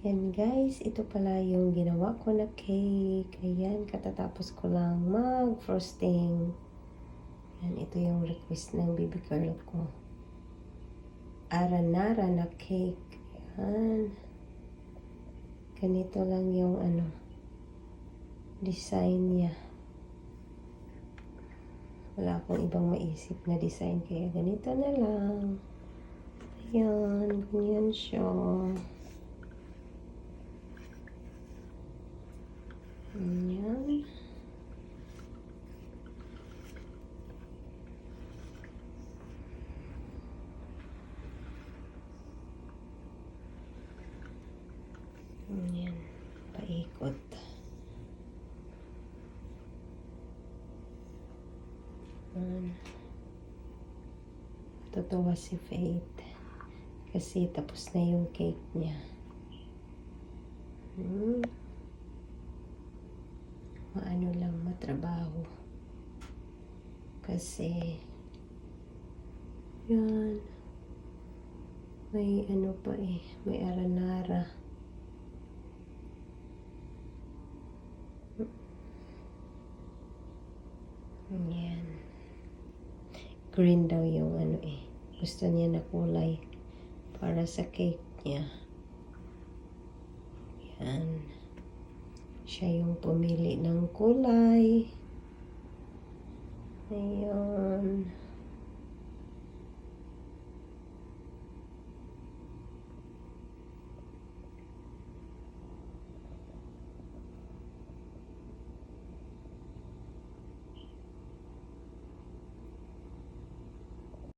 Yan guys, ito pala yung ginawa ko na cake. Ayan, katatapos ko lang mag-frosting. Yan, ito yung request ng baby girl ko. Aranara na cake. Yan. Ganito lang yung design niya. Wala akong ibang maisip na design, kaya ganito na lang. Ayan, ganyan siya. Ayan. Ayan, paikot. Tutuwa si Faith kasi tapos na yung cake niya. Maano lang, matrabaho kasi yan, may pa may aranara. Yan, green daw yung gusto niya na kulay para sa cake niya. Yan, siya yung pumili ng kulay. Ayan.